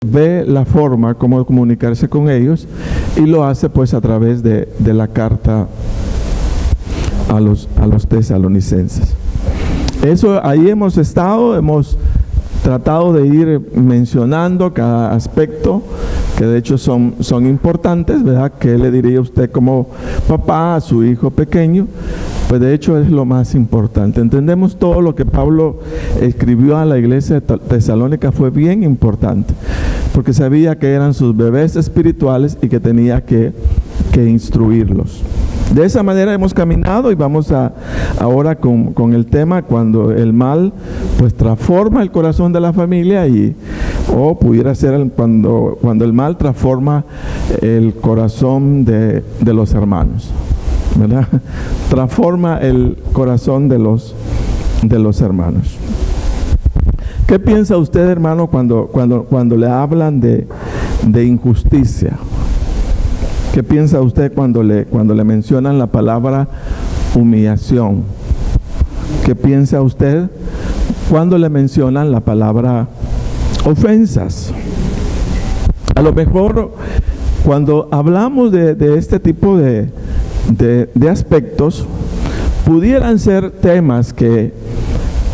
ve la forma como comunicarse con ellos y lo hace pues a través de la carta a los tesalonicenses. Eso, ahí hemos estado, hemos tratado de ir mencionando cada aspecto que de hecho son importantes, ¿verdad? ¿Qué le diría usted como papá a su hijo pequeño? Pues de hecho es lo más importante. Entendemos todo lo que Pablo escribió a la iglesia de Tesalónica fue bien importante, porque sabía que eran sus bebés espirituales y que tenía que instruirlos. De esa manera hemos caminado y vamos ahora con el tema cuando el mal pues transforma el corazón de la familia o pudiera ser cuando el mal transforma el corazón de los hermanos, ¿verdad? Transforma el corazón de los hermanos. ¿Qué piensa usted, hermano, cuando le hablan de injusticia? ¿Qué piensa usted cuando le mencionan la palabra humillación? ¿Qué piensa usted cuando le mencionan la palabra ofensas? A lo mejor cuando hablamos de este tipo de aspectos, pudieran ser temas que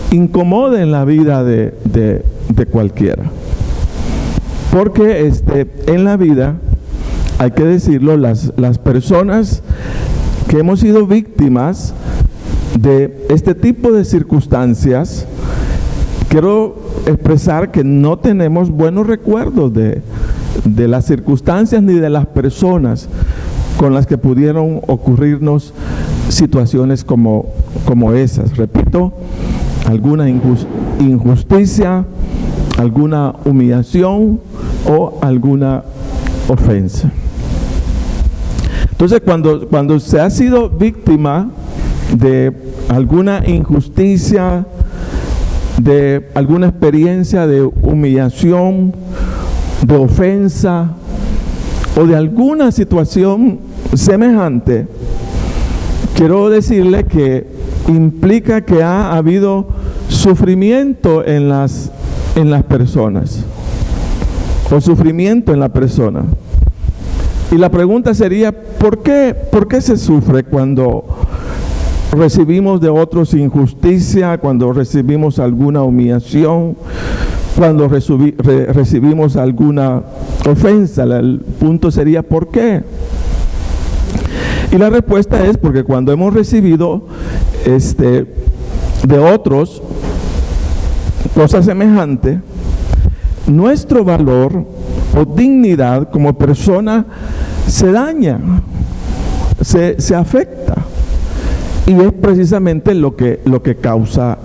incomoden la vida de cualquiera. Porque en la vida, hay que decirlo, las personas que hemos sido víctimas de este tipo de circunstancias, quiero expresar que no tenemos buenos recuerdos de las circunstancias ni de las personas con las que pudieron ocurrirnos situaciones como esas. Repito, alguna injusticia, alguna humillación o alguna ofensa. Entonces, cuando se ha sido víctima de alguna injusticia, de alguna experiencia de humillación, de ofensa o de alguna situación semejante, quiero decirle que implica que ha habido sufrimiento en las personas, o sufrimiento en la persona. Y la pregunta sería, ¿por qué se sufre cuando recibimos de otros injusticia, cuando recibimos alguna humillación, cuando recibimos alguna ofensa? El punto sería, ¿por qué? Y la respuesta es porque cuando hemos recibido de otros cosas semejantes, nuestro valor o dignidad como persona se daña, se afecta, y es precisamente lo que causa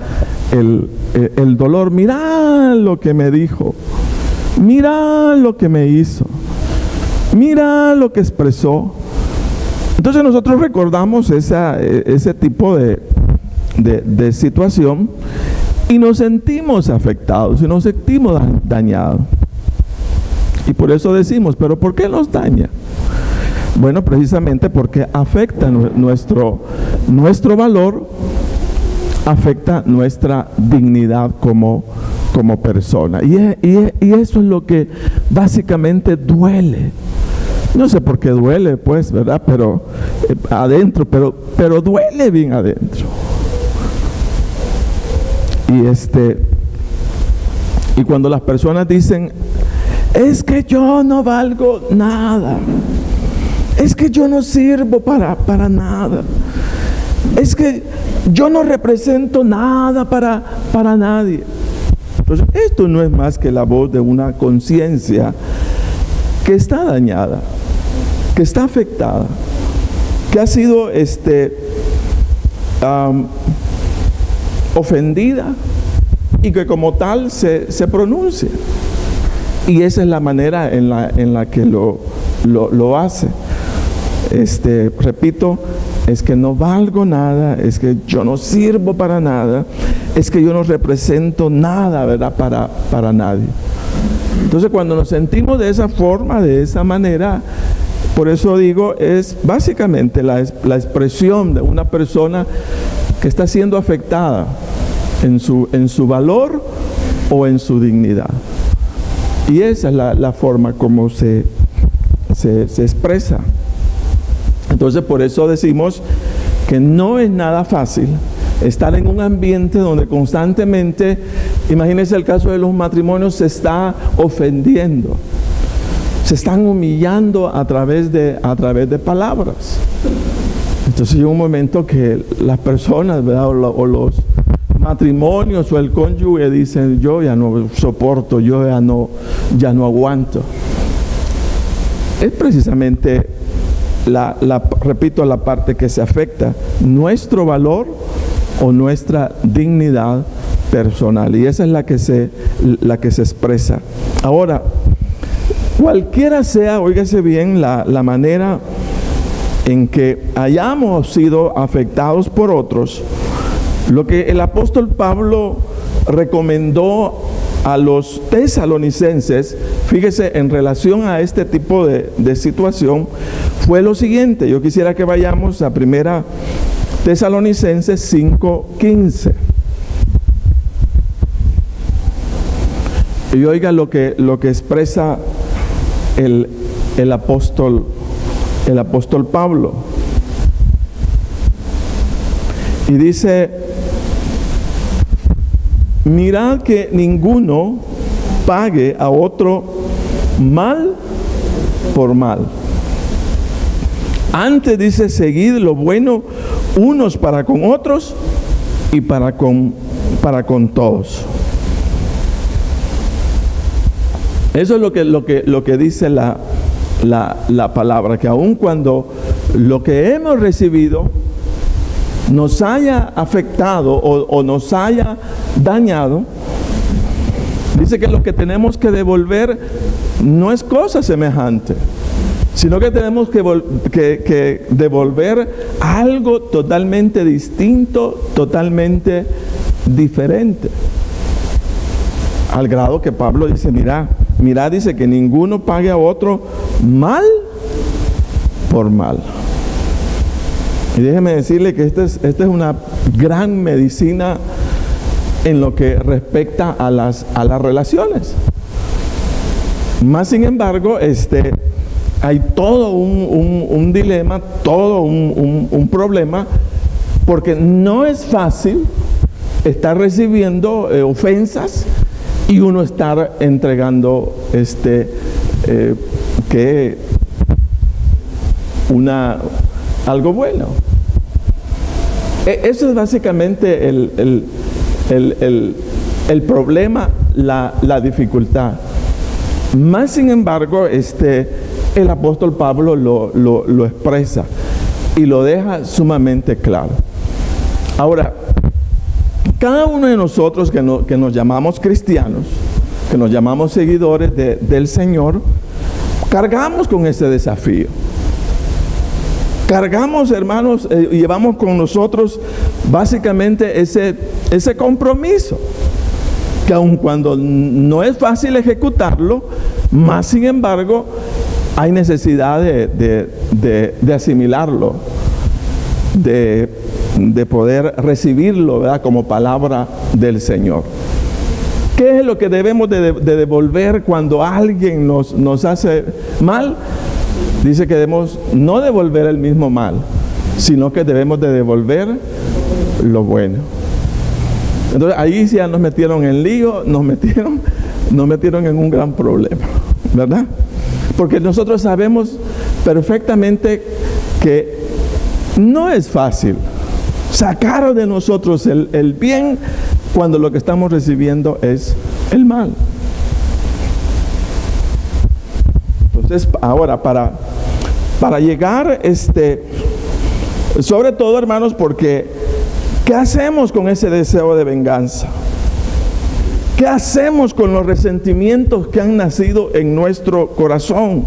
el dolor. Mira lo que me dijo, mira lo que me hizo, mira lo que expresó. Entonces nosotros recordamos ese tipo de situación y nos sentimos afectados y nos sentimos dañados. Y por eso decimos, ¿pero por qué nos daña? Bueno, precisamente porque afecta nuestro valor, afecta nuestra dignidad como persona. Y eso es lo que básicamente duele. No sé por qué duele, pues, ¿verdad? Pero adentro, pero duele bien adentro. Y cuando las personas dicen, es que yo no valgo nada, es que yo no sirvo para nada, es que yo no represento nada para nadie. Entonces, esto no es más que la voz de una conciencia que está dañada, que está afectada, que ha sido ofendida y que como tal se pronuncia. Y esa es la manera en la que lo hace. Repito, es que no valgo nada, es que yo no sirvo para nada, es que yo no represento nada, ¿verdad? Para nadie. Entonces, cuando nos sentimos de esa forma, de esa manera, por eso digo, es básicamente la expresión de una persona que está siendo afectada en su valor o en su dignidad. Y esa es la forma como se expresa. Entonces, por eso decimos que no es nada fácil estar en un ambiente donde constantemente, imagínense el caso de los matrimonios, se está ofendiendo, se están humillando a través de palabras. Entonces llega un momento que las personas, ¿verdad? o los matrimonios o el cónyuge dicen: yo ya no soporto, yo ya no aguanto. Es precisamente repito, la parte que se afecta, nuestro valor o nuestra dignidad personal, y esa es la que se expresa. Ahora, cualquiera sea, óigase bien, la manera en que hayamos sido afectados por otros, lo que el apóstol Pablo recomendó a los tesalonicenses, fíjese, en relación a este tipo de situación, fue lo siguiente. Yo quisiera que vayamos a 1 Tesalonicenses 5:15. Y oiga lo que expresa el apóstol Pablo. Y dice: mirad que ninguno pague a otro mal por mal. Antes dice: seguid lo bueno unos para con otros y para con todos. Eso es lo que dice la palabra, que aun cuando lo que hemos recibido nos haya afectado o nos haya dañado, dice que lo que tenemos que devolver no es cosa semejante, sino que tenemos que devolver algo totalmente distinto, totalmente diferente. Al grado que Pablo dice: mirad, dice que ninguno pague a otro mal por mal. Y déjeme decirle que esta es una gran medicina en lo que respecta a las relaciones. Más sin embargo, hay todo un dilema, todo un problema, porque no es fácil estar recibiendo ofensas y uno estar entregando algo bueno. Eso es básicamente el problema, la dificultad. Más sin embargo, el apóstol Pablo lo expresa y lo deja sumamente claro. Ahora, cada uno de nosotros que nos llamamos cristianos, que nos llamamos seguidores del Señor, cargamos con ese desafío. Cargamos, hermanos, y llevamos con nosotros básicamente ese compromiso, que aun cuando no es fácil ejecutarlo, más sin embargo hay necesidad de asimilarlo, de poder recibirlo, ¿verdad?, como palabra del Señor. ¿Qué es lo que debemos de devolver cuando alguien nos hace mal? Dice que debemos no devolver el mismo mal, sino que debemos de devolver lo bueno. Entonces ahí ya nos metieron en lío, nos metieron en un gran problema, ¿verdad? Porque nosotros sabemos perfectamente que no es fácil sacar de nosotros el bien cuando lo que estamos recibiendo es el mal. Entonces, ahora para llegar, sobre todo, hermanos, porque ¿qué hacemos con ese deseo de venganza? ¿Qué hacemos con los resentimientos que han nacido en nuestro corazón?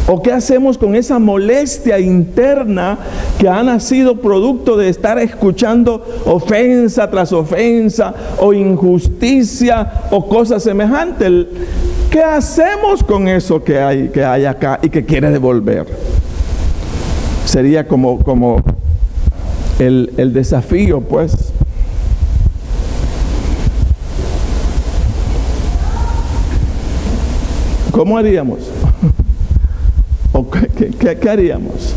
¿O qué hacemos con esa molestia interna que ha nacido producto de estar escuchando ofensa tras ofensa, o injusticia, o cosas semejantes? ¿Qué hacemos con eso que hay acá y que quiere devolver? Sería como el desafío, pues. ¿cómo haríamos? ¿O qué haríamos?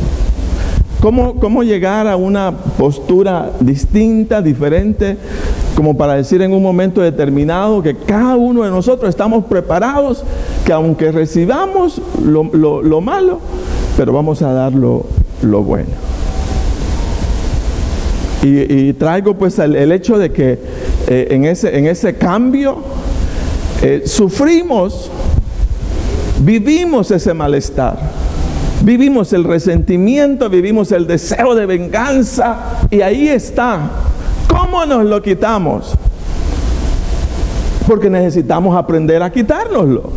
¿Cómo llegar a una postura distinta, diferente, como para decir en un momento determinado que cada uno de nosotros estamos preparados, que aunque recibamos lo malo, pero vamos a dar lo bueno? Y traigo pues el hecho de que en ese cambio sufrimos, vivimos ese malestar. Vivimos el resentimiento, vivimos el deseo de venganza, y ahí está. ¿Cómo nos lo quitamos? Porque necesitamos aprender a quitárnoslo,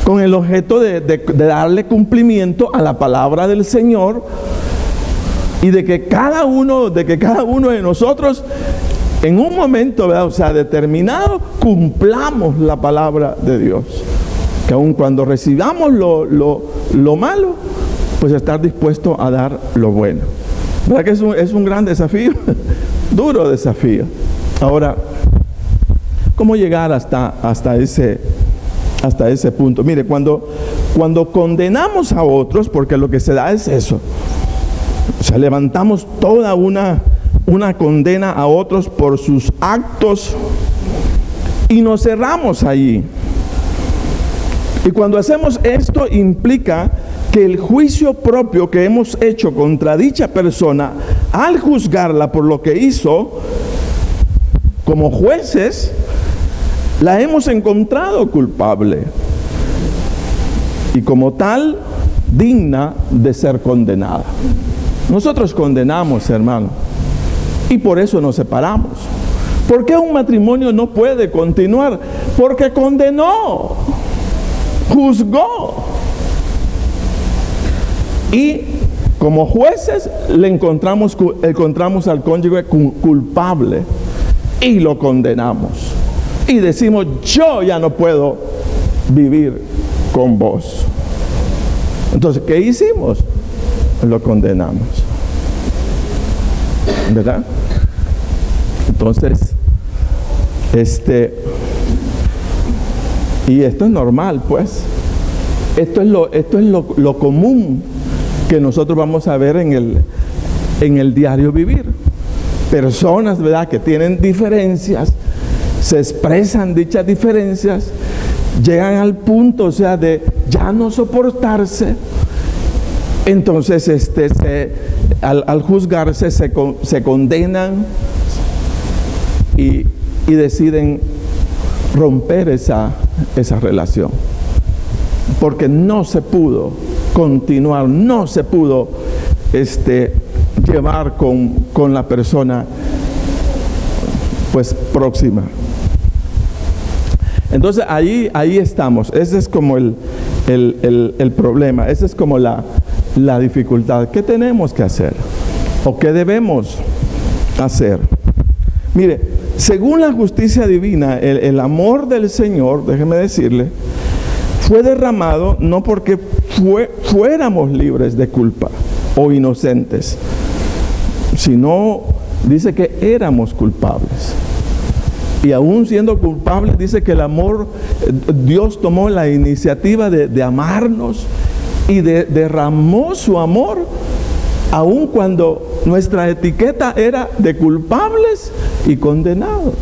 con el objeto de darle cumplimiento a la palabra del Señor, y de que cada uno de nosotros en un momento, ¿verdad?, o sea, determinado, cumplamos la palabra de Dios. Que aun cuando recibamos lo malo, pues estar dispuesto a dar lo bueno. ¿Verdad que es un gran desafío? Duro desafío. Ahora, ¿cómo llegar hasta ese punto? Mire, cuando condenamos a otros, porque lo que se da es eso. O sea, levantamos toda una condena a otros por sus actos y nos cerramos allí. Y cuando hacemos esto, implica que el juicio propio que hemos hecho contra dicha persona, al juzgarla por lo que hizo, como jueces, la hemos encontrado culpable y como tal, digna de ser condenada. Nosotros condenamos, hermano, y por eso nos separamos. ¿Por qué un matrimonio no puede continuar? Porque condenó, juzgó, y como jueces le encontramos al cónyuge culpable y lo condenamos y decimos: yo ya no puedo vivir con vos. Entonces, ¿qué hicimos? Lo condenamos, ¿verdad? Entonces, y esto es normal, pues. Esto es lo común que nosotros vamos a ver en el diario vivir. Personas, ¿verdad?, que tienen diferencias, se expresan dichas diferencias, llegan al punto, o sea, de ya no soportarse. Entonces, al juzgarse, se condenan y deciden romper esa relación, porque no se pudo continuar, no se pudo llevar con la persona pues próxima. Entonces ahí estamos. Ese es como el problema, esa es como la dificultad. ¿Qué tenemos que hacer? ¿O qué debemos hacer? Mire, según la justicia divina, el amor del Señor, déjeme decirle, fue derramado no porque fuéramos libres de culpa o inocentes, sino dice que éramos culpables. Y aún siendo culpables, dice que el amor, Dios tomó la iniciativa de amarnos y derramó su amor, aun cuando nuestra etiqueta era de culpables y condenados.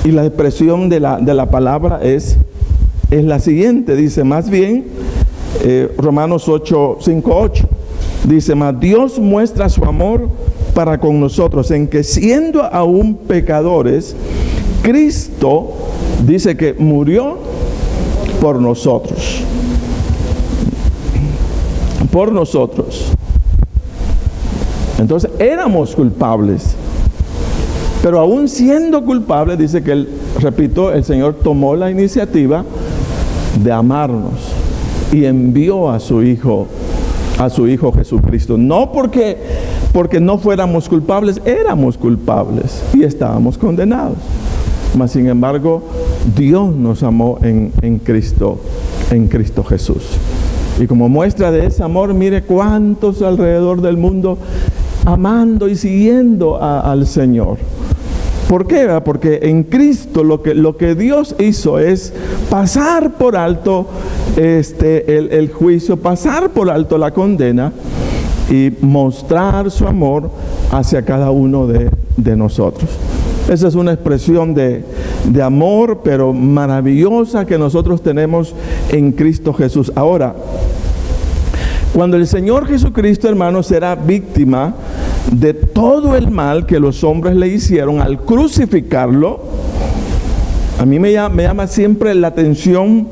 Y la expresión de la palabra es la siguiente, dice: más bien, Romanos 5:8, dice: mas Dios muestra su amor para con nosotros, en que siendo aún pecadores, Cristo, dice que murió por nosotros. Por nosotros. Entonces éramos culpables, pero aún siendo culpables, dice que repito, el Señor tomó la iniciativa de amarnos y envió a su Hijo Jesucristo. No porque no fuéramos culpables, éramos culpables y estábamos condenados. Mas sin embargo, Dios nos amó en Cristo Jesús. Y como muestra de ese amor, mire cuántos alrededor del mundo amando y siguiendo al Señor. ¿Por qué? Porque en Cristo lo que Dios hizo es pasar por alto el juicio, pasar por alto la condena y mostrar su amor hacia cada uno de nosotros. Esa es una expresión de amor, pero maravillosa, que nosotros tenemos en Cristo Jesús. Ahora, cuando el Señor Jesucristo, hermanos, era víctima de todo el mal que los hombres le hicieron al crucificarlo, a mí me llama siempre la atención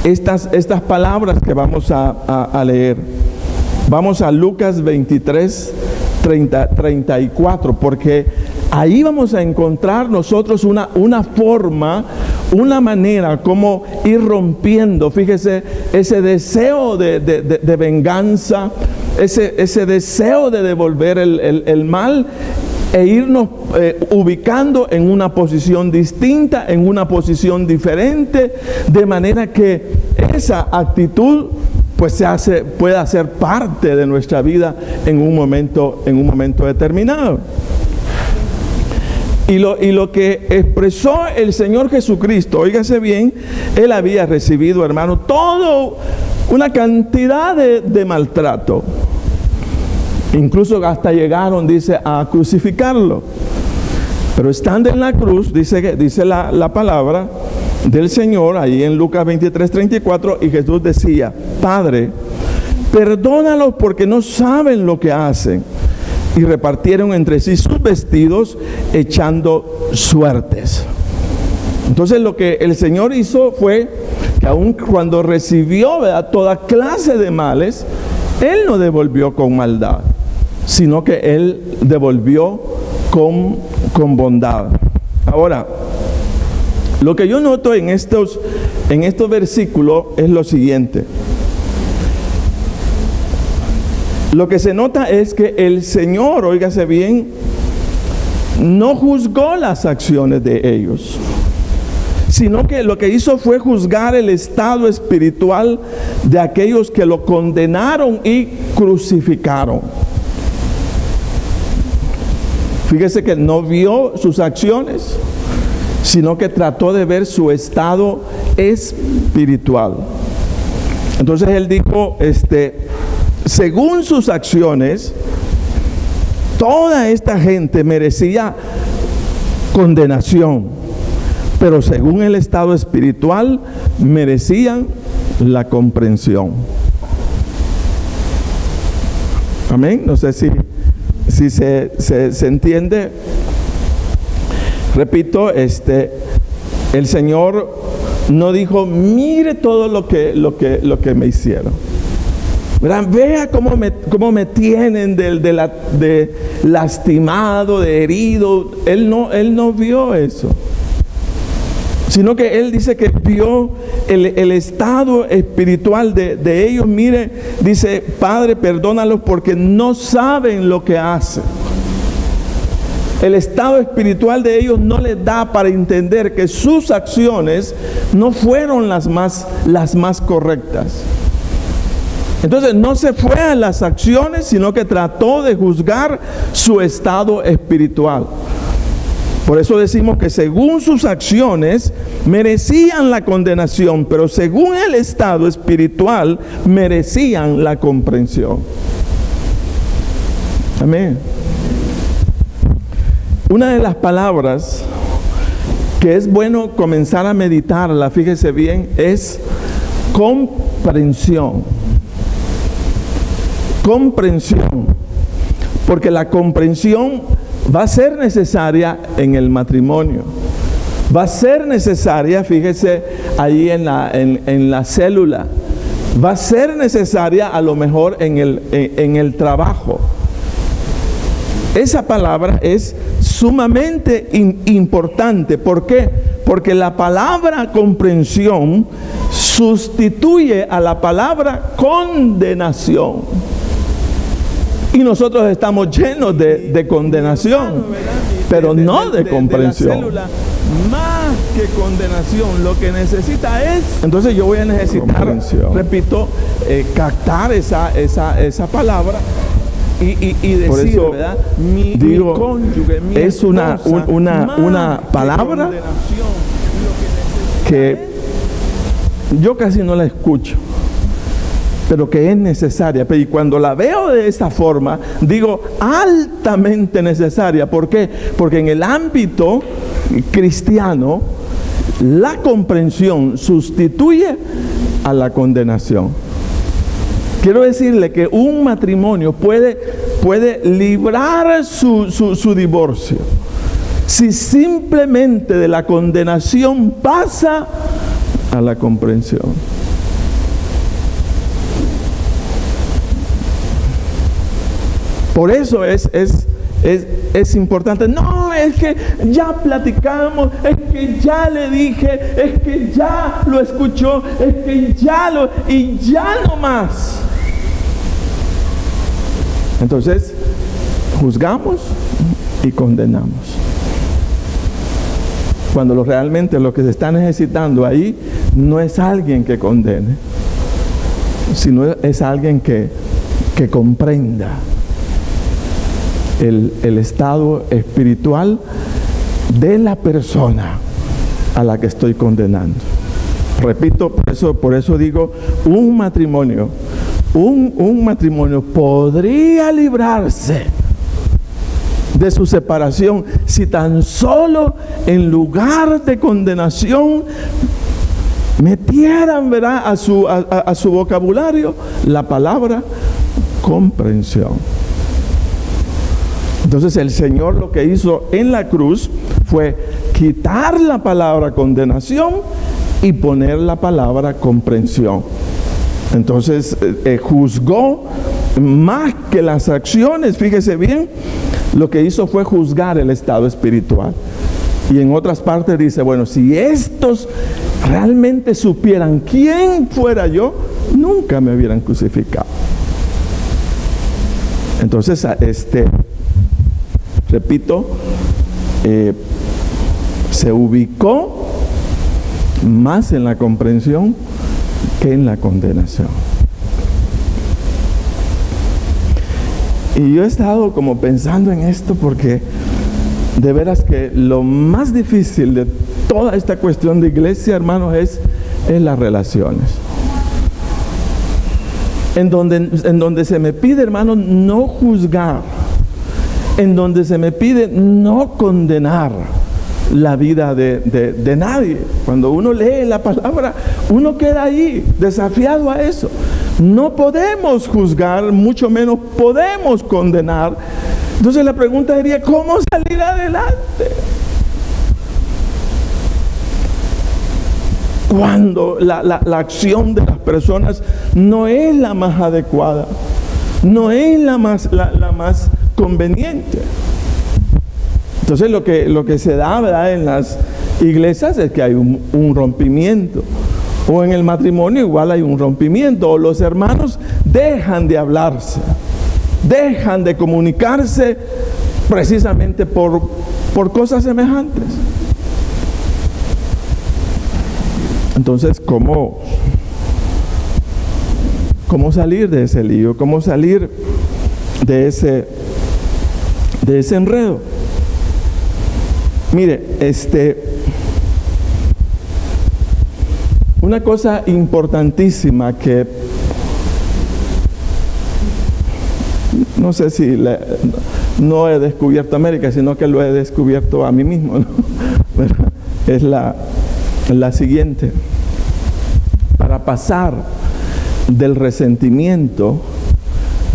estas palabras que vamos a leer. Vamos a Lucas 23, 34, porque ahí vamos a encontrar nosotros una forma, una manera como ir rompiendo, fíjese, ese deseo de venganza, ese deseo de devolver el mal, e irnos ubicando en una posición distinta, en una posición diferente, de manera que esa actitud pues pueda ser parte de nuestra vida en un momento determinado. Y lo que expresó el Señor Jesucristo, óigase bien, Él había recibido, hermano, toda una cantidad de maltrato. Incluso hasta llegaron, dice, a crucificarlo. Pero estando en la cruz, dice la palabra del Señor, ahí en Lucas 23, 34, y Jesús decía: Padre, perdónalos porque no saben lo que hacen. Y repartieron entre sí sus vestidos, echando suertes. Entonces lo que el Señor hizo fue que aun cuando recibió, ¿verdad?, toda clase de males, Él no devolvió con maldad, sino que Él devolvió con bondad. Ahora, lo que yo noto en estos versículos es lo siguiente. Lo que se nota es que el Señor, óigase bien, no juzgó las acciones de ellos, sino que lo que hizo fue juzgar el estado espiritual de aquellos que lo condenaron y crucificaron. Fíjese que no vio sus acciones, sino que trató de ver su estado espiritual. Entonces Él dijo, según sus acciones, toda esta gente merecía condenación, pero según el estado espiritual, merecían la comprensión. Amén. No sé si se entiende. Repito, el Señor no dijo: mire todo lo que me hicieron. ¿Verdad? Vea cómo me tienen de lastimado, de herido. Él no vio eso, sino que Él dice que vio el estado espiritual de ellos. Mire, dice: Padre, perdónalos porque no saben lo que hacen. El estado espiritual de ellos no les da para entender que sus acciones no fueron las más correctas. Entonces no se fue a las acciones, sino que trató de juzgar su estado espiritual. Por eso decimos que según sus acciones merecían la condenación, pero según el estado espiritual merecían la comprensión. Amén. Una de las palabras que es bueno comenzar a meditarla, fíjese bien, es comprensión. Comprensión, porque la comprensión va a ser necesaria en el matrimonio, va a ser necesaria, fíjese, ahí en la célula, va a ser necesaria a lo mejor en el trabajo. Esa palabra es sumamente importante. ¿Por qué? Porque la palabra comprensión sustituye a la palabra condenación. Y nosotros estamos llenos de condenación, pero no de comprensión. De la célula, más que condenación, lo que necesita es... Entonces yo voy a necesitar, repito, captar esa palabra decir, por eso, ¿verdad? digo, mi cónyuge, mi es una palabra que yo casi no la escucho, pero que es necesaria. Y cuando la veo de esa forma, digo altamente necesaria. ¿Por qué? Porque en el ámbito cristiano, la comprensión sustituye a la condenación. Quiero decirle que un matrimonio puede librar su divorcio si simplemente de la condenación pasa a la comprensión. Por eso es importante. No, es que ya platicamos, es que ya le dije, es que ya lo escuchó, es que y ya no más. Entonces, juzgamos y condenamos. Cuando realmente lo que se está necesitando ahí no es alguien que condene, sino es alguien que comprenda el estado espiritual de la persona a la que estoy condenando. Repito, por eso digo, un matrimonio podría librarse de su separación si tan solo en lugar de condenación metieran, ¿verdad?, a su vocabulario la palabra comprensión. Entonces el Señor lo que hizo en la cruz fue quitar la palabra condenación y poner la palabra comprensión. Entonces juzgó más que las acciones. Fíjese bien, lo que hizo fue juzgar el estado espiritual. Y en otras partes dice, bueno, si estos realmente supieran quién fuera yo, nunca me hubieran crucificado. Entonces repito, se ubicó más en la comprensión que en la condenación. Y yo he estado como pensando en esto porque de veras que lo más difícil de toda esta cuestión de iglesia, hermanos, es las relaciones. En donde se me pide, hermano, no juzgar, en donde se me pide no condenar la vida de nadie. Cuando uno lee la palabra, uno queda ahí desafiado a eso. No podemos juzgar, mucho menos podemos condenar. Entonces la pregunta sería, ¿cómo salir adelante? Cuando la acción de las personas no es la más adecuada, no es la más conveniente. Entonces lo que se da, ¿verdad?, en las iglesias es que hay un rompimiento, o en el matrimonio igual hay un rompimiento, o los hermanos dejan de hablarse, dejan de comunicarse precisamente por cosas semejantes. Entonces, ¿cómo salir de ese lío? ¿Cómo salir de ese enredo? Mire, una cosa importantísima que no sé si no he descubierto América, sino que lo he descubierto a mí mismo, ¿no? Es la siguiente: para pasar del resentimiento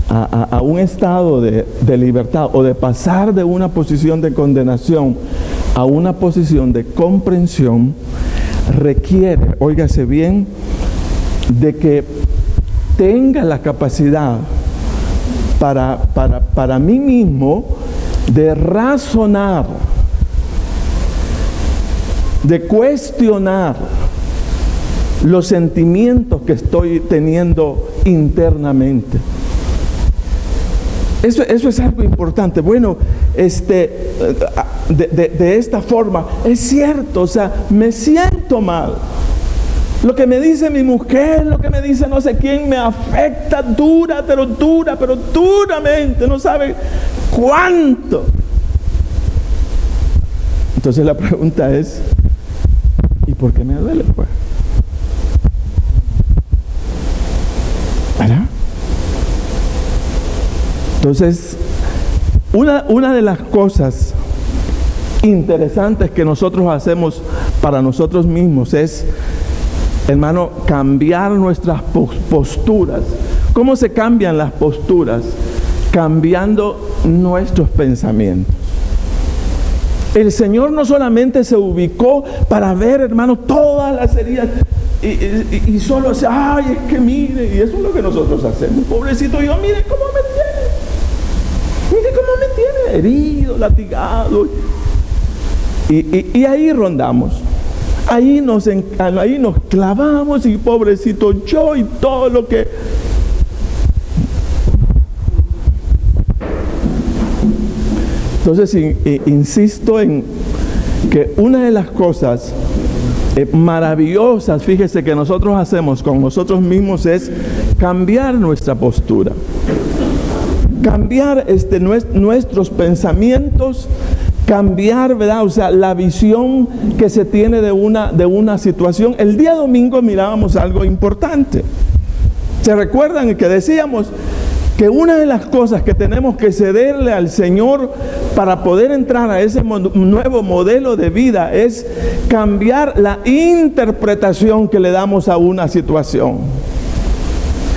a un estado de libertad, o de pasar de una posición de condenación a una posición de comprensión, requiere, óigase bien, de que tenga la capacidad para mí mismo de razonar, de cuestionar los sentimientos que estoy teniendo internamente. Eso es algo importante. Bueno, de esta forma, es cierto, o sea, me siento mal. Lo que me dice mi mujer, lo que me dice no sé quién, me afecta pero duramente, no sabe cuánto. Entonces la pregunta es, ¿y por qué me duele, pues? ¿Verdad? Entonces, una de las cosas interesantes que nosotros hacemos para nosotros mismos es, hermano, cambiar nuestras posturas. ¿Cómo se cambian las posturas? Cambiando nuestros pensamientos. El Señor no solamente se ubicó para ver, hermano, todas las heridas y solo hace, ay, es que mire, y eso es lo que nosotros hacemos. Pobrecito yo, mire cómo me tiene herido, latigado. Y ahí rondamos. Ahí nos clavamos y pobrecito yo y todo lo que... Entonces insisto en que una de las cosas maravillosas, fíjese, que nosotros hacemos con nosotros mismos es cambiar nuestra postura. Cambiar nuestros pensamientos, cambiar, ¿verdad? O sea, la visión que se tiene de una situación. El día domingo mirábamos algo importante. ¿Se recuerdan que decíamos que una de las cosas que tenemos que cederle al Señor para poder entrar a ese nuevo modelo de vida es cambiar la interpretación que le damos a una situación?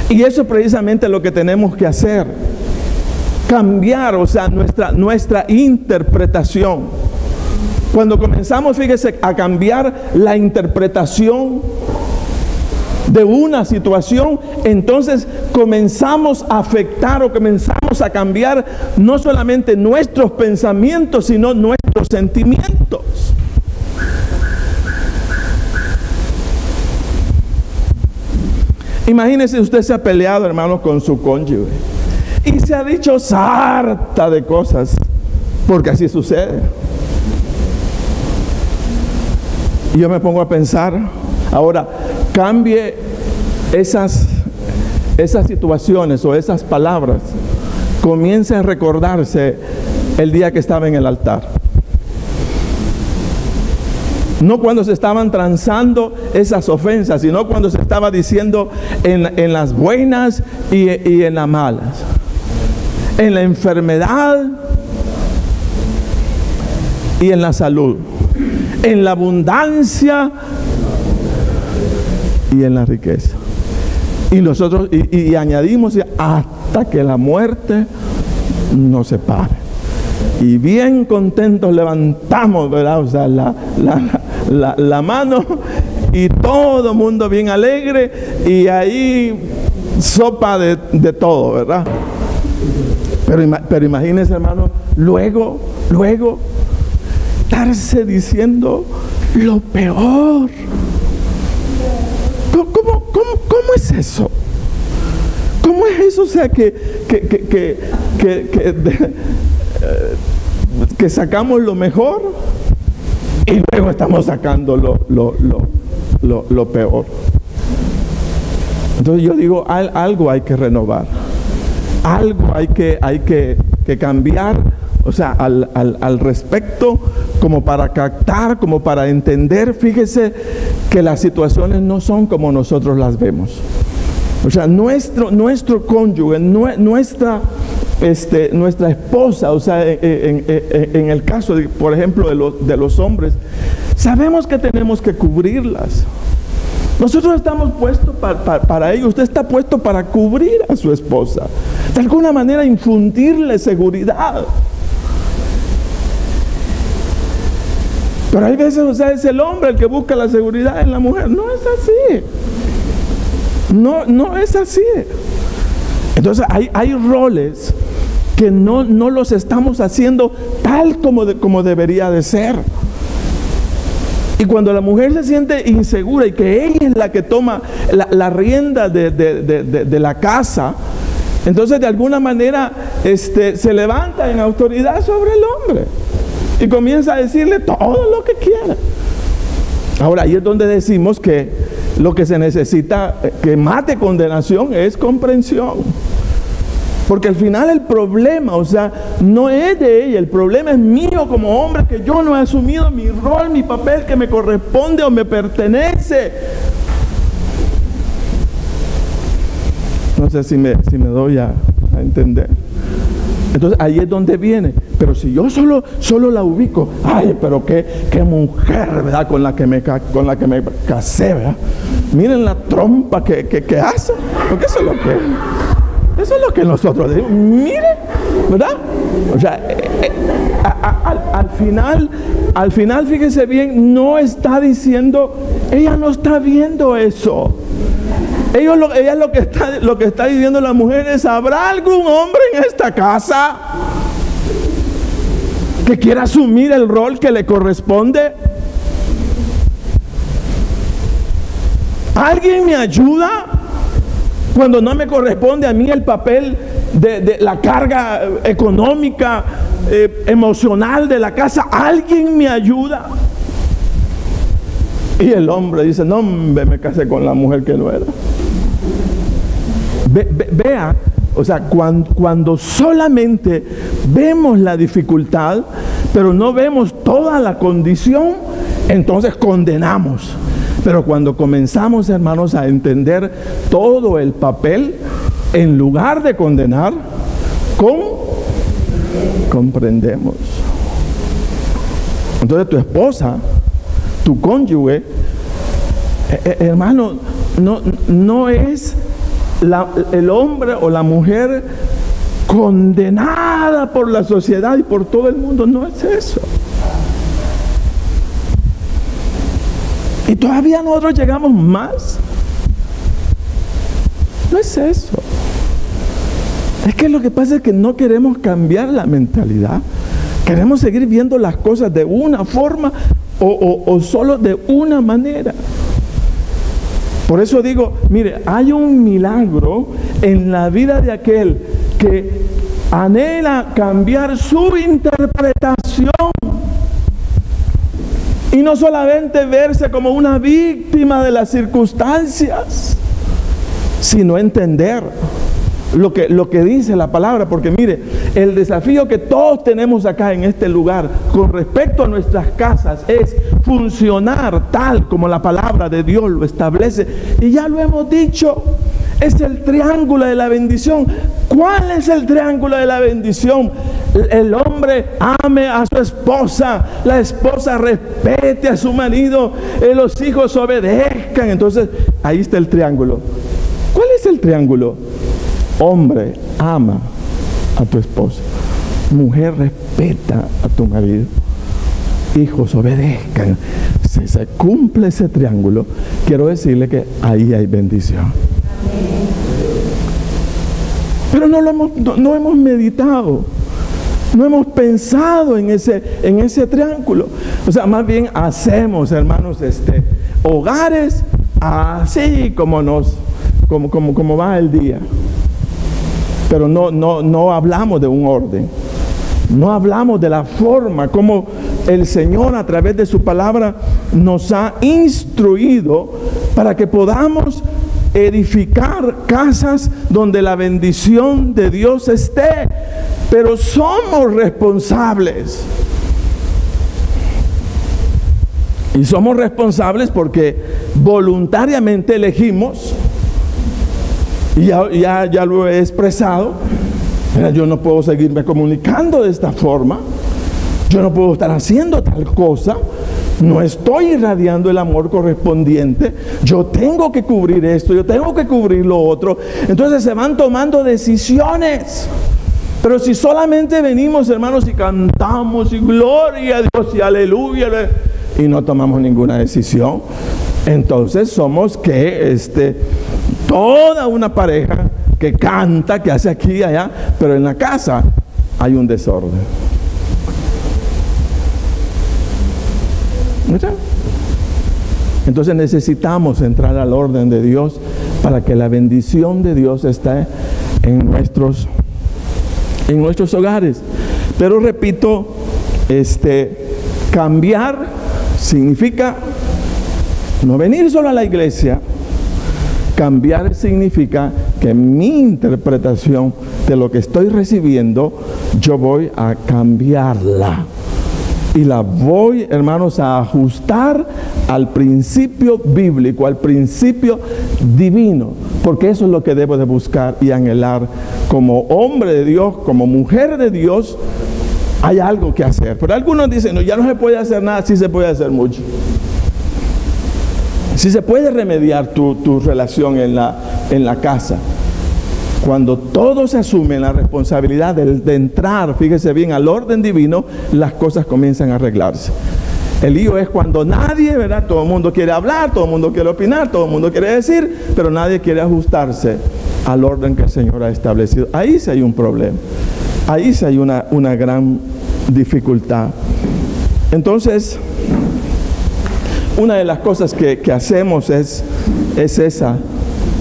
Y eso es precisamente lo que tenemos que hacer. Cambiar, o sea, nuestra interpretación. Cuando comenzamos, fíjese, a cambiar la interpretación de una situación, entonces comenzamos a afectar o comenzamos a cambiar no solamente nuestros pensamientos, sino nuestros sentimientos. Imagínese, usted se ha peleado, hermano, con su cónyuge y se ha dicho sarta de cosas, porque así sucede. Y yo me pongo a pensar, ahora, cambie esas situaciones o esas palabras, comience a recordarse el día que estaba en el altar. No cuando se estaban transando esas ofensas, sino cuando se estaba diciendo en las buenas y en las malas, en la enfermedad y en la salud, en la abundancia y en la riqueza. Y nosotros y añadimos hasta que la muerte nos separe. Y bien contentos levantamos, ¿verdad? O sea, la mano, y todo el mundo bien alegre, y ahí sopa de todo, ¿verdad? Pero imagínense, hermano, luego estarse diciendo lo peor. ¿Cómo es eso? ¿Cómo es eso? O sea, que sacamos lo mejor y luego estamos sacando lo peor. Entonces yo digo, algo hay que renovar, algo hay que cambiar, o sea, al respecto, como para captar, como para entender. Fíjese que las situaciones no son como nosotros las vemos. O sea, nuestro cónyuge, nuestra esposa, o sea, en el caso, por ejemplo, de los hombres, sabemos que tenemos que cubrirlas. Nosotros estamos puestos para ello. Usted está puesto para cubrir a su esposa, de alguna manera infundirle seguridad. Pero hay veces, o sea, es el hombre el que busca la seguridad en la mujer. No es así. No es así. Entonces hay roles que no los estamos haciendo tal como debería de ser. Y cuando la mujer se siente insegura y que ella es la que toma la rienda de la casa, entonces de alguna manera se levanta en autoridad sobre el hombre y comienza a decirle todo lo que quiera. Ahora ahí es donde decimos que lo que se necesita que mate condenación es comprensión. Porque al final el problema, o sea, no es de ella, el problema es mío como hombre, que yo no he asumido mi rol, mi papel que me corresponde o me pertenece. No sé si me doy a entender. Entonces ahí es donde viene. Pero si yo solo la ubico, ay, pero qué mujer, ¿verdad? Con la que me casé, ¿verdad? Miren la trompa que hace, porque eso es lo que nosotros decimos. Mire, ¿verdad? O sea, al final, fíjese bien, no está diciendo, ella no está viendo eso. Ella lo que está diciendo la mujer es, ¿habrá algún hombre en esta casa que quiera asumir el rol que le corresponde? ¿Alguien me ayuda cuando no me corresponde a mí el papel de la carga económica, emocional de la casa? ¿Alguien me ayuda? Y el hombre dice, no, me casé con la mujer que no era. Vea, o sea, cuando solamente vemos la dificultad, pero no vemos toda la condición, entonces condenamos. Pero cuando comenzamos, hermanos, a entender todo el papel, en lugar de condenar, comprendemos. Entonces tu esposa, tu cónyuge, hermano, no es el hombre o la mujer condenada por la sociedad y por todo el mundo. No es eso. Y todavía nosotros llegamos más. No es eso. Es que lo que pasa es que no queremos cambiar la mentalidad. Queremos seguir viendo las cosas de una forma o solo de una manera. Por eso digo, mire, hay un milagro en la vida de aquel que anhela cambiar su interpretación y no solamente verse como una víctima de las circunstancias, sino entender lo que dice la palabra. Porque mire, el desafío que todos tenemos acá en este lugar con respecto a nuestras casas es funcionar tal como la palabra de Dios lo establece. Y ya lo hemos dicho, es el triángulo de la bendición. ¿Cuál es el triángulo de la bendición? El hombre ame a su esposa, la esposa respete a su marido, los hijos obedezcan. Entonces ahí está el triángulo. ¿Cuál es el triángulo? Hombre, ama a tu esposa. Mujer, respeta a tu marido. Hijos, obedezcan. Si se cumple ese triángulo, quiero decirle que ahí hay bendición. Pero no hemos meditado, no hemos pensado en ese triángulo. O sea, más bien hacemos, hermanos, hogares así como va el día. Pero no hablamos de un orden. No hablamos de la forma como el Señor a través de su palabra nos ha instruido para que podamos edificar casas donde la bendición de Dios esté. Pero somos responsables. Y somos responsables porque voluntariamente elegimos. Y ya lo he expresado. Yo no puedo seguirme comunicando de esta forma. Yo no puedo estar haciendo tal cosa. No estoy irradiando el amor correspondiente. Yo tengo que cubrir esto, yo tengo que cubrir lo otro. Entonces se van tomando decisiones. Pero si solamente venimos, hermanos, y cantamos y gloria a Dios y aleluya, y no tomamos ninguna decisión, entonces somos toda una pareja que canta, que hace aquí y allá, pero en la casa hay un desorden. ¿Verdad? Entonces necesitamos entrar al orden de Dios para que la bendición de Dios esté en nuestros hogares. Pero repito, cambiar significa no venir solo a la iglesia, Cambiar significa que mi interpretación de lo que estoy recibiendo, yo voy a cambiarla. Y la voy, hermanos, a ajustar al principio bíblico, al principio divino. Porque eso es lo que debo de buscar y anhelar como hombre de Dios, como mujer de Dios. Hay algo que hacer. Pero algunos dicen, no, ya no se puede hacer nada. Sí se puede hacer mucho. Sí se puede remediar tu relación en la casa. Cuando todos asumen la responsabilidad de entrar, fíjese bien, al orden divino, las cosas comienzan a arreglarse. El lío es cuando nadie, ¿verdad? Todo el mundo quiere hablar, todo el mundo quiere opinar, todo el mundo quiere decir, pero nadie quiere ajustarse al orden que el Señor ha establecido. Ahí sí hay un problema. Ahí sí hay una gran dificultad. Entonces, una de las cosas que hacemos es esa,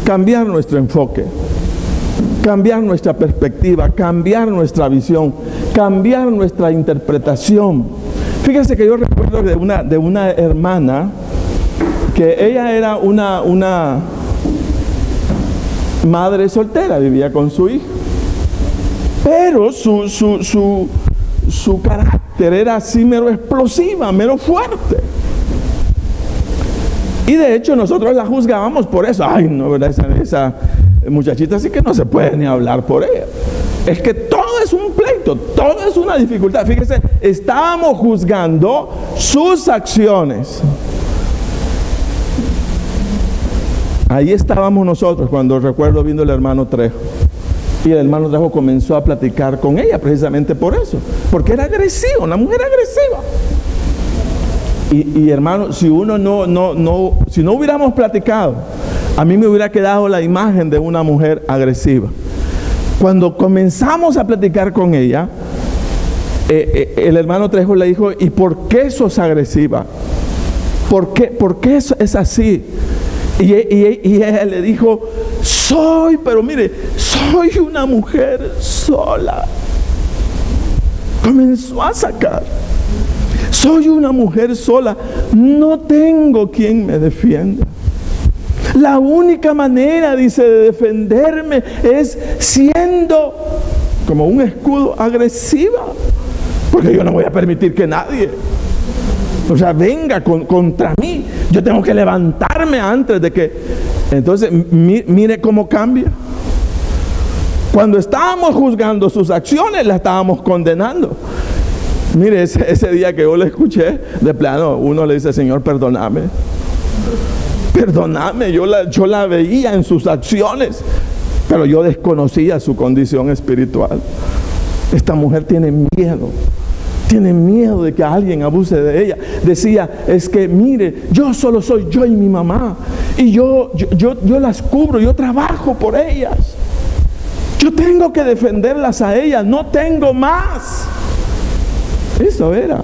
cambiar nuestro enfoque, cambiar nuestra perspectiva, cambiar nuestra visión, cambiar nuestra interpretación. Fíjese que yo recuerdo de una hermana que ella era una madre soltera, vivía con su hijo, pero su carácter era así mero explosiva, mero fuerte. Y de hecho nosotros la juzgábamos por eso. Ay, no, ¿verdad? Esa muchachita así que no se puede ni hablar por ella. Es que todo es un pleito, todo es una dificultad. Fíjese, estábamos juzgando sus acciones. Ahí estábamos nosotros cuando recuerdo viendo el hermano Trejo. Y el hermano Trejo comenzó a platicar con ella precisamente por eso. Porque era agresiva, una mujer agresiva. Y hermano, si si no hubiéramos platicado, a mí me hubiera quedado la imagen de una mujer agresiva. Cuando comenzamos a platicar con ella, el hermano Trejo le dijo, ¿y por qué sos agresiva? ¿Por qué es así? Y ella le dijo, pero mire, soy una mujer sola. Comenzó a sacar. Soy una mujer sola, no tengo quien me defienda. La única manera, dice, de defenderme es siendo como un escudo agresiva. Porque yo no voy a permitir que nadie, venga contra mí. Yo tengo que levantarme antes de que... Entonces, mire cómo cambia. Cuando estábamos juzgando sus acciones, la estábamos condenando. Mire, ese día que yo le escuché, de plano, uno le dice, Señor, perdóname. Perdóname, yo la veía en sus acciones, pero yo desconocía su condición espiritual. Esta mujer tiene miedo de que alguien abuse de ella. Decía, es que mire, yo solo soy yo y mi mamá, y yo las cubro, yo trabajo por ellas. Yo tengo que defenderlas a ellas, no tengo más. Eso era.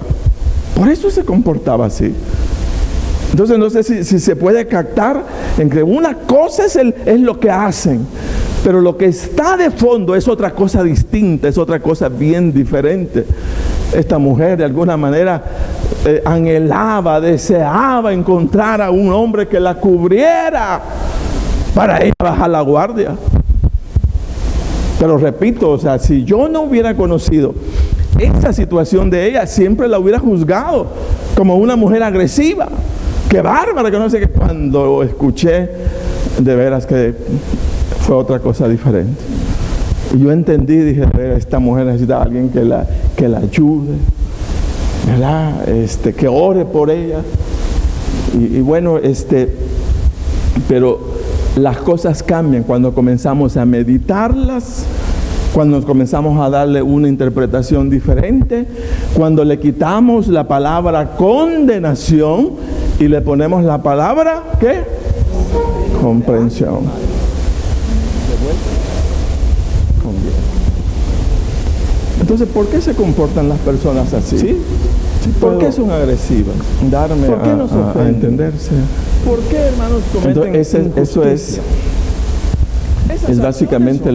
Por eso se comportaba así. Entonces no sé si se puede captar en que una cosa es lo que hacen, pero lo que está de fondo es otra cosa distinta, es otra cosa bien diferente. Esta mujer de alguna manera anhelaba, deseaba encontrar a un hombre que la cubriera para ella bajar la guardia. Pero repito, si yo no hubiera conocido esa situación de ella, siempre la hubiera juzgado como una mujer agresiva. ¡Qué bárbara! Que no sé qué. Cuando escuché, de veras que fue otra cosa diferente. Y yo entendí, dije, esta mujer necesita a alguien que la ayude, ¿verdad? Que ore por ella. Y bueno, pero las cosas cambian cuando comenzamos a meditarlas, cuando comenzamos a darle una interpretación diferente, cuando le quitamos la palabra condenación y le ponemos la palabra, ¿qué? Comprensión. Entonces, ¿por qué se comportan las personas así? ¿Sí? ¿Por qué son agresivas? ¿Por qué no se ofenden? A entenderse. ¿Por qué, hermanos, cometen injusticia? Eso es básicamente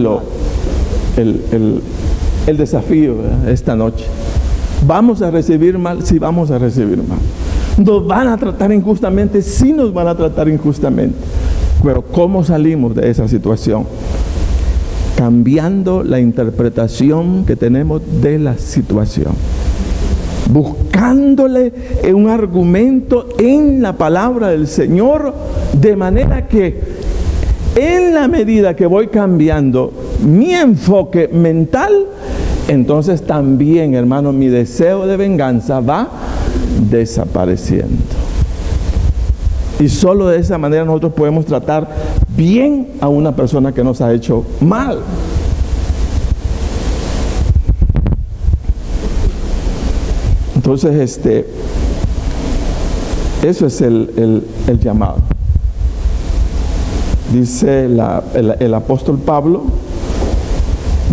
el desafío, ¿verdad? Esta noche. ¿Vamos a recibir mal? Sí, vamos a recibir mal. ¿Nos van a tratar injustamente? Sí, nos van a tratar injustamente. Pero ¿cómo salimos de esa situación? Cambiando la interpretación que tenemos de la situación. Buscándole un argumento en la palabra del Señor, de manera que en la medida que voy cambiando mi enfoque mental, entonces también, hermano, mi deseo de venganza va desapareciendo. Y solo de esa manera nosotros podemos tratar bien a una persona que nos ha hecho mal. Entonces, eso es el llamado. Dice el apóstol Pablo: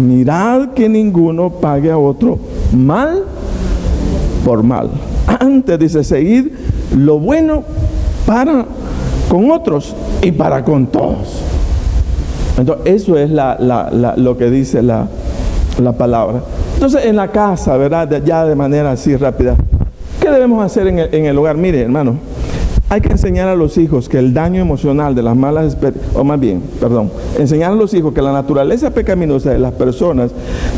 mirad que ninguno pague a otro mal por mal. Antes dice, seguid lo bueno para con otros y para con todos. Entonces, eso es lo que dice la palabra. Entonces, en la casa, ¿verdad? Ya de manera así rápida, ¿qué debemos hacer en el hogar? Mire, hermano, hay que enseñar a los hijos que el daño emocional de las malas enseñar a los hijos que la naturaleza pecaminosa de las personas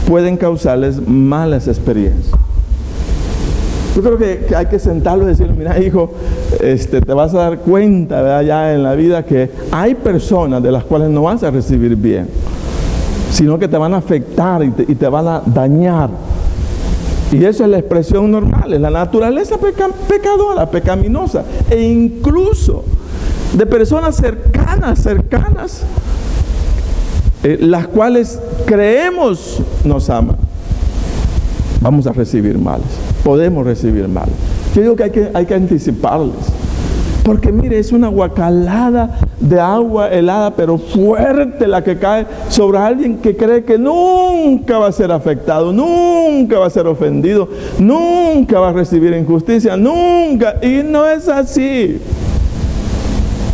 pueden causarles malas experiencias. Yo creo que hay que sentarlo y decirle: mira, hijo, te vas a dar cuenta, ¿verdad?, ya en la vida, que hay personas de las cuales no vas a recibir bien, sino que te van a afectar y te van a dañar. Y eso es la expresión normal, es la naturaleza pecadora, pecaminosa, e incluso de personas cercanas, las cuales creemos nos aman. Vamos a recibir males, podemos recibir males. Yo digo que hay que anticiparles, porque mire, es una guacalada de agua helada, pero fuerte, la que cae sobre alguien que cree que nunca va a ser afectado, nunca va a ser ofendido, nunca va a recibir injusticia, nunca. Y no es así.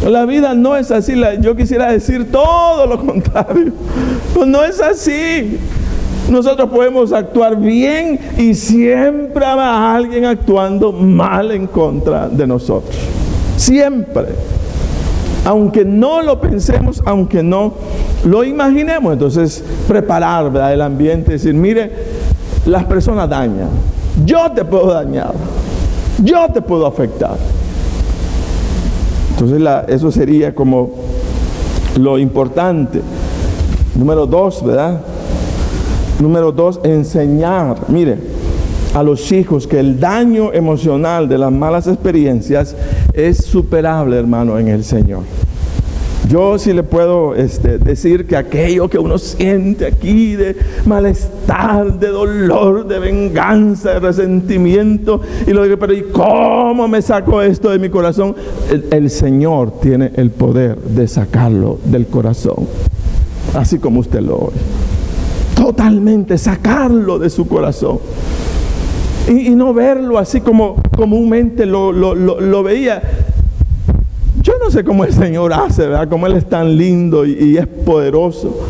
La vida no es así. Yo quisiera decir todo lo contrario. Pues no es así. Nosotros podemos actuar bien y siempre habrá alguien actuando mal en contra de nosotros. Siempre. Aunque no lo pensemos, aunque no lo imaginemos. Entonces, preparar, ¿verdad?, el ambiente, decir: mire, las personas dañan. Yo te puedo dañar. Yo te puedo afectar. Entonces, eso sería como lo importante. Número 2, ¿verdad? Número 2, enseñar, mire, a los hijos que el daño emocional de las malas experiencias es superable, hermano, en el Señor. Yo sí le puedo decir que aquello que uno siente aquí de malestar, de dolor, de venganza, de resentimiento, y lo digo: pero ¿y cómo me saco esto de mi corazón? El Señor tiene el poder de sacarlo del corazón, así como usted lo oye. Totalmente, sacarlo de su corazón. Y no verlo así como comúnmente lo veía. Yo no sé cómo el Señor hace, ¿verdad? Cómo Él es tan lindo y es poderoso.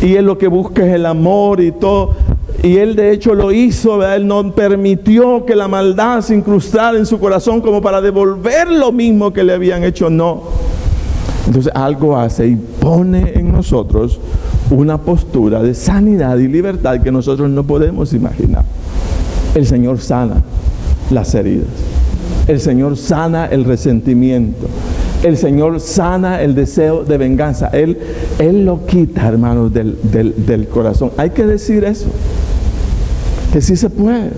Y Él lo que busca es el amor y todo. Y Él de hecho lo hizo, ¿verdad? Él no permitió que la maldad se incrustara en su corazón como para devolver lo mismo que le habían hecho. No. Entonces algo hace y pone en nosotros una postura de sanidad y libertad que nosotros no podemos imaginar. El Señor sana las heridas. El Señor sana el resentimiento. El Señor sana el deseo de venganza. Él lo quita, hermanos, del corazón. Hay que decir eso, que sí se puede.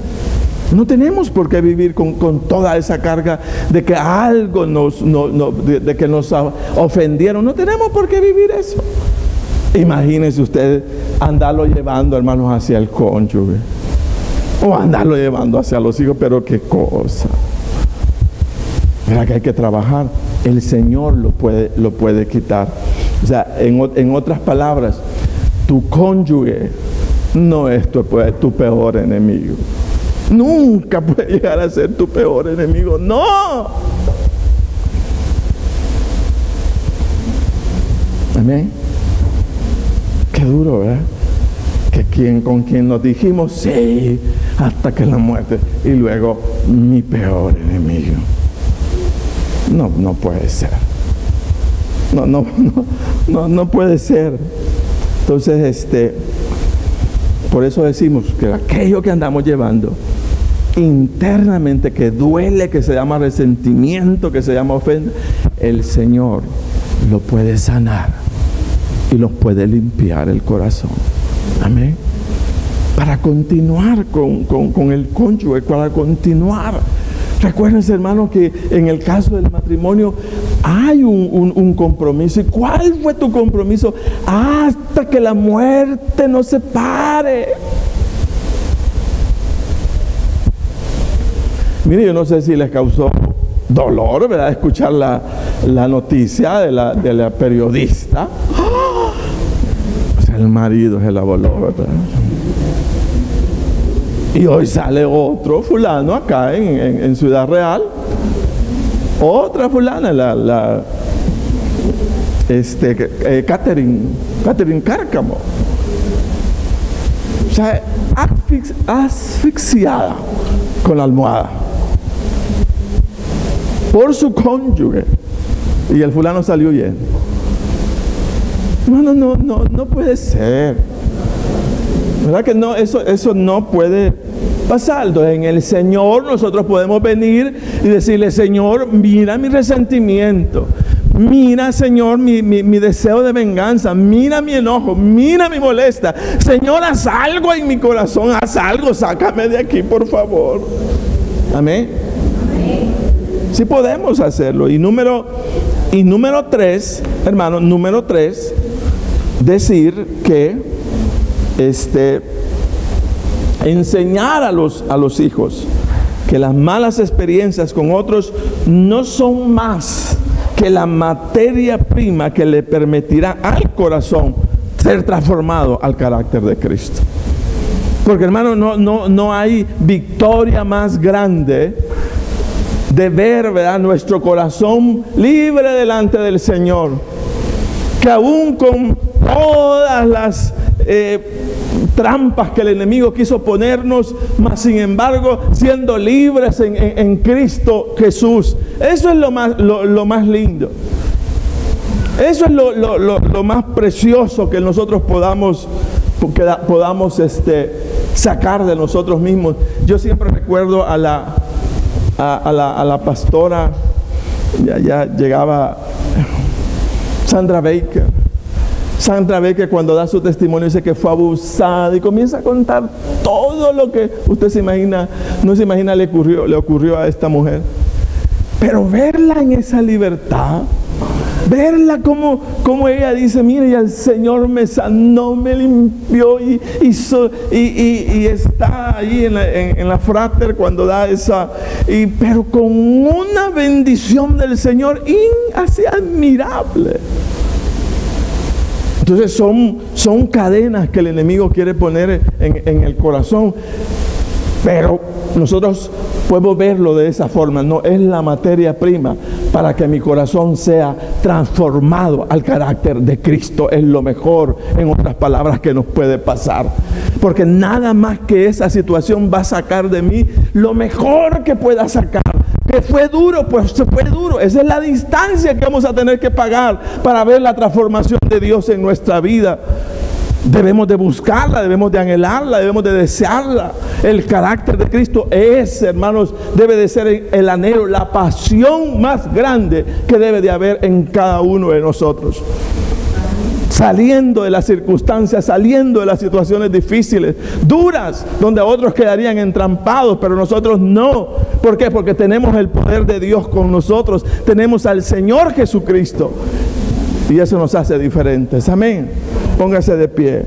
No tenemos por qué vivir con toda esa carga de que algo de que nos ofendieron. No tenemos por qué vivir eso. Imagínense usted andarlo llevando, hermanos, hacia el cónyuge, o andarlo llevando hacia los hijos. Pero qué cosa. Mira que hay que trabajar. El Señor lo puede quitar. O sea, en otras palabras, tu cónyuge no es tu peor enemigo. Nunca puede llegar a ser tu peor enemigo. ¡No! Amén. Qué duro, ¿verdad? Que con quien nos dijimos sí hasta que la muerte, y luego mi peor enemigo. No puede ser. No puede ser. Entonces, por eso decimos que aquello que andamos llevando internamente, que duele, que se llama resentimiento, que se llama ofensa, el Señor lo puede sanar y los puede limpiar el corazón. Amén. Para continuar con el cónyuge, para continuar. Recuérdense, hermanos, que en el caso del matrimonio hay un compromiso. ¿Y cuál fue tu compromiso? Hasta que la muerte nos separe. Mire, yo no sé si les causó dolor, ¿verdad?, escuchar la noticia de la periodista. O sea, el marido se la voló, ¿verdad? Y hoy sale otro fulano acá en Ciudad Real. Otra fulana, Catherine Cárcamo. O sea, asfixiada con la almohada por su cónyuge. Y el fulano salió bien. No puede ser. ¿Verdad que no? Eso no puede pasar. Entonces, en el Señor nosotros podemos venir y decirle: Señor, mira mi resentimiento, mira, Señor, mi deseo de venganza, mira mi enojo, mira mi molestia. Señor, haz algo en mi corazón, haz algo, sácame de aquí, por favor. Amén. Sí podemos hacerlo. Y número 3, hermano, número 3, decir que enseñar a los hijos que las malas experiencias con otros no son más que la materia prima que le permitirá al corazón ser transformado al carácter de Cristo. Porque, hermano, no hay victoria más grande de ver, ¿verdad?, nuestro corazón libre delante del Señor, que aún con todas las trampas que el enemigo quiso ponernos, mas sin embargo siendo libres en Cristo Jesús. Eso es lo más lindo. Eso es lo más precioso que nosotros podamos sacar de nosotros mismos. Yo siempre recuerdo a la pastora, ya llegaba Sandra Baker, cuando da su testimonio, dice que fue abusada y comienza a contar todo lo que usted no se imagina le ocurrió a esta mujer. Pero verla en esa libertad, verla como ella dice: mire, y el Señor me sanó, me limpió y está ahí en la frater cuando da esa, pero con una bendición del Señor así admirable. Entonces son cadenas que el enemigo quiere poner en el corazón, pero nosotros podemos verlo de esa forma. No es la materia prima para que mi corazón sea transformado al carácter de Cristo. Es lo mejor, en otras palabras, que nos puede pasar, porque nada más que esa situación va a sacar de mí lo mejor que pueda sacar. Que fue duro, pues fue duro. Esa es la distancia que vamos a tener que pagar para ver la transformación de Dios en nuestra vida. Debemos de buscarla, debemos de anhelarla, debemos de desearla. El carácter de Cristo hermanos, debe de ser el anhelo, la pasión más grande que debe de haber en cada uno de nosotros. Saliendo de las circunstancias, saliendo de las situaciones difíciles, duras, donde otros quedarían entrampados, pero nosotros no. ¿Por qué? Porque tenemos el poder de Dios con nosotros, tenemos al Señor Jesucristo, y eso nos hace diferentes. Amén. Póngase de pie.